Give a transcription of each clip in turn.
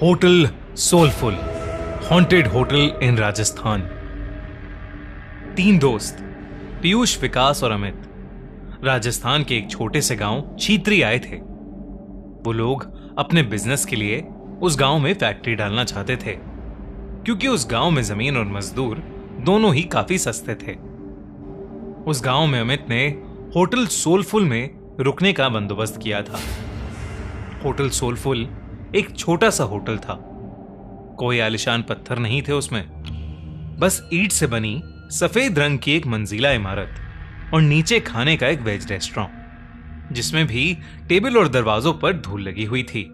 Hotel soulful, haunted hotel in Rajasthan. 3 दोस्त पीयूष, विकास और अमित राजस्थान के एक छोटे से गांव छीत्री आए थे। वो लोग अपने बिजनेस के लिए उस गांव में फैक्ट्री डालना चाहते थे, क्योंकि उस गांव में जमीन और मजदूर दोनों ही काफी सस्ते थे। उस गांव में अमित ने होटल सोलफुल में रुकने का बंदोबस्त किया था। होटल सोलफुल एक छोटा सा होटल था। कोई आलिशान पत्थर नहीं थे उसमें, बस ईंट से बनी सफेद रंग की एक मंजिला इमारत और नीचे खाने का एक वेज रेस्टोरेंट, जिसमें भी टेबल और दरवाजों पर धूल लगी हुई थी,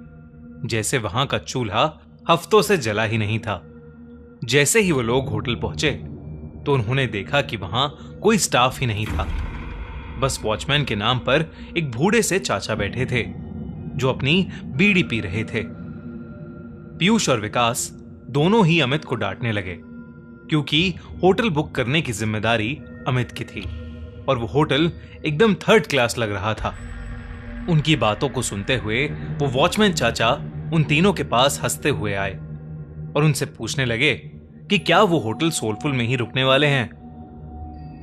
जैसे वहां का चूल्हा हफ्तों से जला ही नहीं था। जैसे ही वो लोग होटल पहुंचे तो उन्होंने देखा कि वहां कोई स्टाफ ही नहीं था। बस वॉचमैन के नाम पर एक बूढ़े से चाचा बैठे थे जो अपनी बीड़ी पी रहे थे। पीयूष और विकास दोनों ही अमित को डांटने लगे, क्योंकि होटल बुक करने की जिम्मेदारी अमित की थी और वो होटल एकदम थर्ड क्लास लग रहा था। उनकी बातों को सुनते हुए वो वॉचमैन चाचा उन तीनों के पास हंसते हुए आए और उनसे पूछने लगे कि क्या वो होटल सोलफुल में ही रुकने वाले हैं।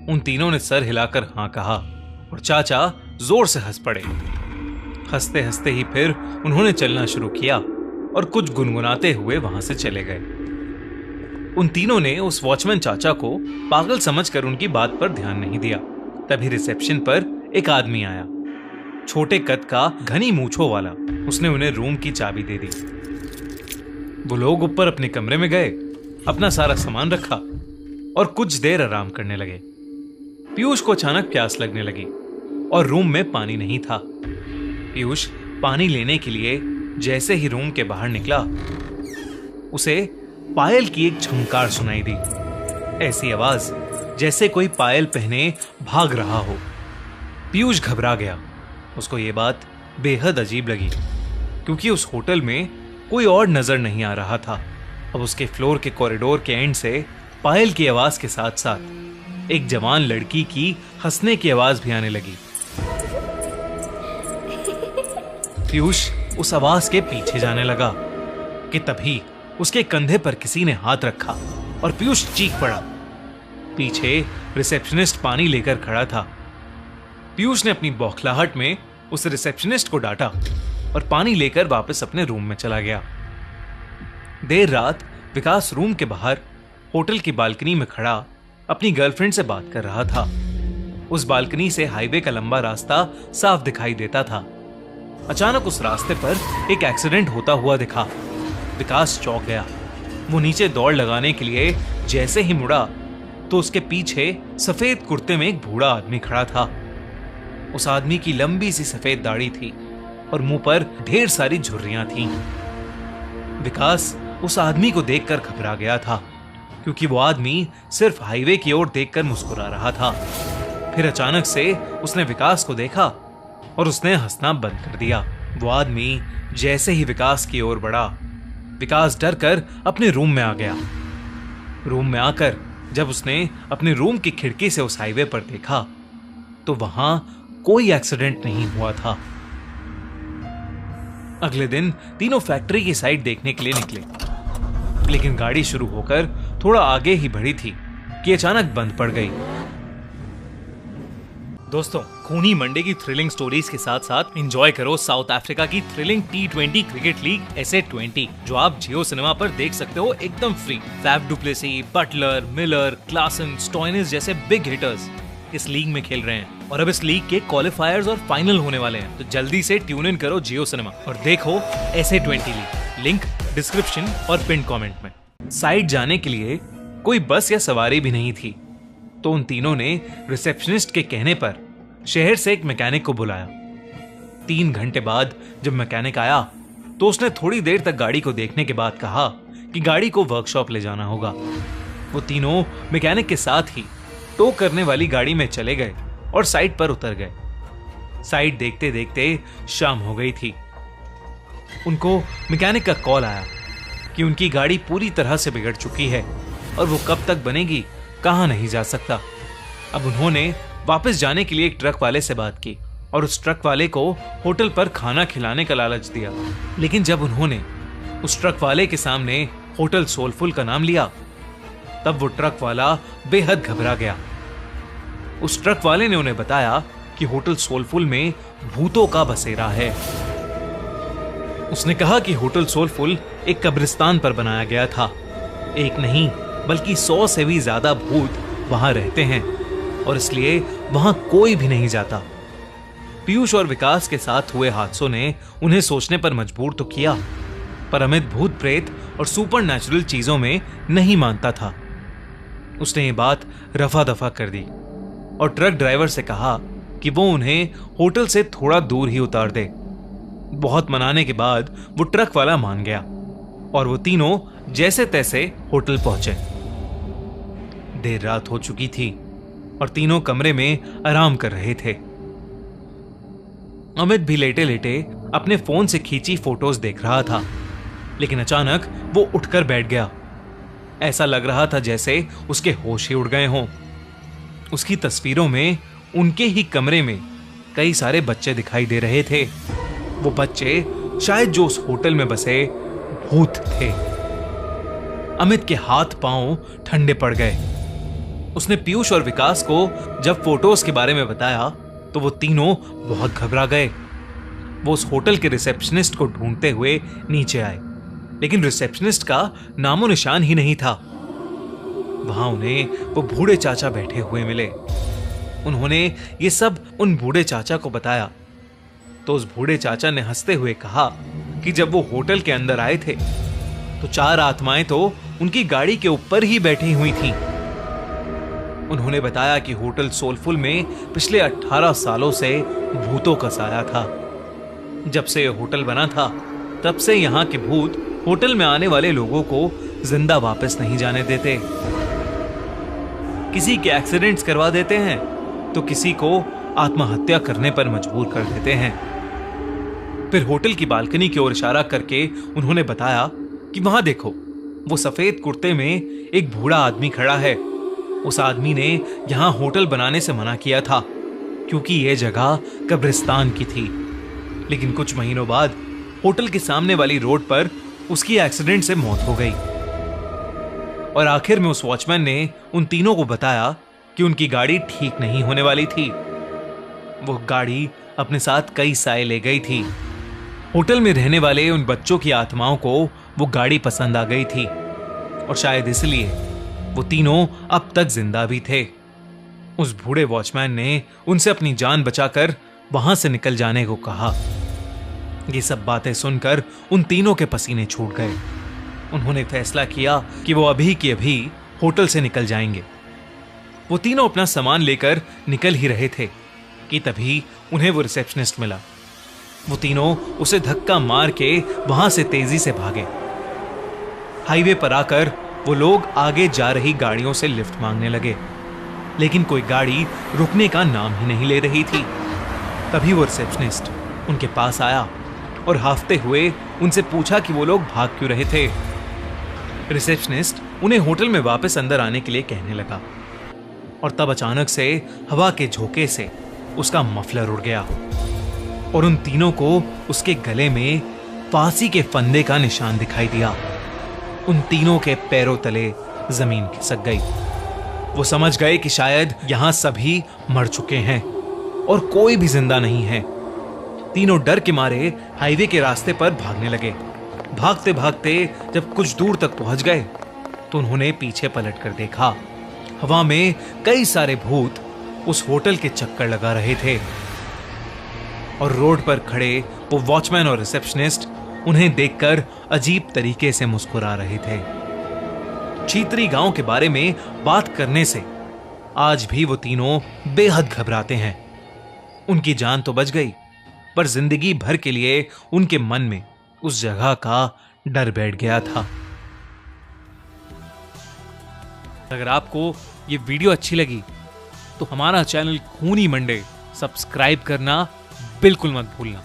उन तीनों ने सर हिलाकर हां कहा और चाचा जोर से हंस पड़े। हंसते हंसते ही फिर उन्होंने चलना शुरू किया और कुछ गुनगुनाते हुए वहां से चले गए। उन तीनों ने उस वॉचमैन चाचा को पागल समझकर उनकी बात पर ध्यान नहीं दिया। तभी रिसेप्शन पर एक आदमी आया, छोटे कद का, घनी मूंछों वाला। उसने उन्हें रूम की चाबी दे दी। वो लोग ऊपर अपने कमरे में गए, अपना सारा सामान रखा और कुछ देर आराम करने लगे। पीयूष को अचानक प्यास लगने लगी और रूम में पानी नहीं था। पीयूष पानी लेने के लिए जैसे ही रूम के बाहर निकला, उसे पायल की एक झंकार सुनाई दी। ऐसी आवाज जैसे कोई पायल पहने भाग रहा हो। पीयूष घबरा गया। उसको यह बात बेहद अजीब लगी, क्योंकि उस होटल में कोई और नजर नहीं आ रहा था। अब उसके फ्लोर के कॉरिडोर के एंड से पायल की आवाज के साथ साथ एक जवान लड़की की हंसने की आवाज भी आने लगी। पीयूष उस आवाज के पीछे जाने लगा कि तभी उसके कंधे पर किसी ने हाथ रखा और पीयूष चीख पड़ा। पीछे रिसेप्शनिस्ट पानी लेकर खड़ा था। पीयूष ने अपनी बौखलाहट में उस रिसेप्शनिस्ट को डांटा और पानी लेकर वापस अपने रूम में चला गया। देर रात विकास रूम के बाहर होटल की बालकनी में खड़ा अपनी गर्लफ्रेंड से बात कर रहा था। उस बालकनी से हाईवे का लंबा रास्ता साफ दिखाई देता था। अचानक उस रास्ते पर एक एक्सीडेंट होता हुआ दिखा। विकास चौंक गया। वो नीचे दौड़ लगाने के लिए जैसे ही मुड़ा तो उसके पीछे सफेद कुर्ते में एक बूढ़ा आदमी खड़ा था। उस आदमी की लंबी सी सफेद दाढ़ी थी और मुंह पर ढेर सारी झुर्रियां थीं। विकास उस आदमी को देखकर घबरा गया था, क्योंकि वो आदमी सिर्फ हाईवे की ओर देखकर मुस्कुरा रहा था। फिर अचानक से उसने विकास को देखा और उसने हंसना बंद कर दिया। वो आदमी जैसे ही विकास की ओर बढ़ा, विकास डर कर अपने रूम में आ गया। रूम में आकर जब उसने अपने रूम की खिड़की से उस हाईवे पर देखा तो वहां कोई एक्सीडेंट नहीं हुआ था। अगले दिन तीनों फैक्ट्री की साइट देखने के लिए निकले, लेकिन गाड़ी शुरू होकर थोड़ा आगे ही बढ़ी थी कि अचानक बंद पड़ गई। दोस्तों, खूनी मंडे की थ्रिलिंग स्टोरीज के साथ साथ एंजॉय करो साउथ अफ्रीका की thrilling T20 cricket league SA20, जो आप जियो सिनेमा पर देख सकते हो एकदम free. Faf du Plessis, Buttler, Miller, Klaasen, Stoinis जैसे बिग हिटर्स इस लीग में खेल रहे हैं और अब इस लीग के क्वालिफायर्स और फाइनल होने वाले हैं। तो जल्दी से ट्यून इन करो जियो सिनेमा और देखो SA20 लीग। लिंक डिस्क्रिप्शन और पिन कमेंट में। साइट जाने के लिए कोई बस या सवारी भी नहीं थी, तो उन तीनों ने रिसेप्शनिस्ट के कहने पर शहर से एक मैकेनिक को बुलाया। 3 घंटे बाद जब मैकेनिक आया तो उसने थोड़ी देर तक गाड़ी को देखने के बाद कहा कि गाड़ी को वर्कशॉप ले जाना होगा। वो तीनों मैकेनिक के साथ ही टो करने वाली गाड़ी में चले गए और साइट पर उतर गए। साइट देखते देखते शाम हो गई थी। उनको मैकेनिक का कॉल आया कि उनकी गाड़ी पूरी तरह से बिगड़ चुकी है और वो कब तक बनेगी कहां नहीं जा सकता। अब उन्होंने वापस जाने के लिए एक ट्रक वाले से बात की और उस ट्रक वाले को होटल पर खाना खिलाने का लालच दिया। लेकिन जब उन्होंने उस ट्रक वाले के सामने होटल सोलफुल का नाम लिया, तब वो ट्रक वाला बेहद घबरा गया। उस ट्रक वाले ने उन्हें बताया कि होटल सोलफुल में भूतों का बसेरा है। उसने कहा कि होटल सोलफुल एक कब्रिस्तान पर बनाया गया था। एक नहीं बल्कि 100 से भी ज्यादा भूत वहां रहते हैं और इसलिए वहां कोई भी नहीं जाता। पीयूष और विकास के साथ हुए हादसों ने उन्हें सोचने पर मजबूर तो किया, पर अमित भूत प्रेत और सुपर नेचुरल चीजों में नहीं मानता था। उसने ये बात रफा दफा कर दी और ट्रक ड्राइवर से कहा कि वो उन्हें होटल से थोड़ा दूर ही उतार दे। बहुत मनाने के बाद वो ट्रक वाला मान गया और वो तीनों जैसे तैसे होटल पहुंचे। देर रात हो चुकी थी और तीनों कमरे में आराम कर रहे थे। अमित भी लेटे लेटे अपने फोन से खींची फोटोज देख रहा था, लेकिन अचानक वो उठकर बैठ गया। ऐसा लग रहा था जैसे उसके होश ही उड़ गए हों। उसकी तस्वीरों में उनके ही कमरे में कई सारे बच्चे दिखाई दे रहे थे। वो बच्चे शायद जो उस होटल में बसे भूत थे। अमित के हाथ पांव ठंडे पड़ गए। उसने पीयूष और विकास को जब फोटोज के बारे में बताया तो वो तीनों बहुत घबरा गए। वो उस होटल के रिसेप्शनिस्ट को ढूंढते हुए नीचे आए, लेकिन रिसेप्शनिस्ट का नामो निशान ही नहीं था। वहां उन्हें वो बूढ़े चाचा बैठे हुए मिले। उन्होंने ये सब उन बूढ़े चाचा को बताया तो उस बूढ़े चाचा ने हंसते हुए कहा कि जब वो होटल के अंदर आए थे तो 4 आत्माएं तो उनकी गाड़ी के ऊपर ही बैठी हुई थीं। उन्होंने बताया कि होटल सोलफुल में पिछले 18 सालों से भूतों का साया था। जब से होटल बना था तब से यहाँ के भूत होटल में आने वाले लोगों को जिंदा वापस नहीं जाने देते। किसी के एक्सीडेंट्स करवा देते हैं तो किसी को आत्महत्या करने पर मजबूर कर देते हैं। फिर होटल की बालकनी की ओर इशारा करके उन्होंने बताया कि वहां देखो, वो सफेद कुर्ते में एक बूढ़ा आदमी खड़ा है। उस आदमी ने यहां होटल बनाने से मना किया था क्योंकि यह जगह कब्रिस्तान की थी, लेकिन कुछ महीनों बाद होटल के सामने वाली रोड पर उसकी एक्सीडेंट से मौत हो गई। और आखिर में उस वॉचमैन ने उन तीनों को बताया कि उनकी गाड़ी ठीक नहीं होने वाली थी। वो गाड़ी अपने साथ कई साए ले गई थी। होटल में रहने वाले उन बच्चों की आत्माओं को वो गाड़ी पसंद आ गई थी और शायद इसलिए वो तीनों अब तक जिंदा भी थे। उस बूढ़े वॉचमैन ने उनसे अपनी जान बचाकर वहां से निकल जाने को कहा। ये सब बातें सुनकर उन तीनों के पसीने छूट गए। उन्होंने फैसला किया कि वो अभी की अभी होटल से निकल जाएंगे। वो तीनों अपना सामान लेकर निकल ही रहे थे कि तभी उन्हें वो रिसेप्शनिस्ट मिला। वो तीनों उसे धक्का मार के वहां से तेजी से भागे। हाईवे पर आकर वो लोग आगे जा रही गाड़ियों से लिफ्ट मांगने लगे, लेकिन कोई गाड़ी रुकने का नाम ही नहीं ले रही थी। तभी वो रिसेप्शनिस्ट उनके पास आया और हाफते हुए उनसे पूछा कि वो लोग भाग क्यों रहे थे। रिसेप्शनिस्ट उन्हें होटल में वापस अंदर आने के लिए कहने लगा और तब अचानक से हवा के झोंके से उसका मफलर उड़ गया और उन तीनों को उसके गले में फांसी के फंदे का निशान दिखाई दिया। उन तीनों के पैरों तले जमीन खिसक गई। वो समझ गए कि शायद यहां सभी मर चुके हैं और कोई भी जिंदा नहीं है। तीनों डर के मारे हाईवे के रास्ते पर भागने लगे। भागते भागते जब कुछ दूर तक पहुंच गए तो उन्होंने पीछे पलट कर देखा। हवा में कई सारे भूत उस होटल के चक्कर लगा रहे थे और रोड पर खड़े वो वॉचमैन और रिसेप्शनिस्ट उन्हें देखकर अजीब तरीके से मुस्कुरा रहे थे। चीत्री गांव के बारे में बात करने से आज भी वो तीनों बेहद घबराते हैं। उनकी जान तो बच गई, पर जिंदगी भर के लिए उनके मन में उस जगह का डर बैठ गया था। अगर आपको ये वीडियो अच्छी लगी तो हमारा चैनल खूनी मंडे सब्सक्राइब करना बिल्कुल मत भूलना।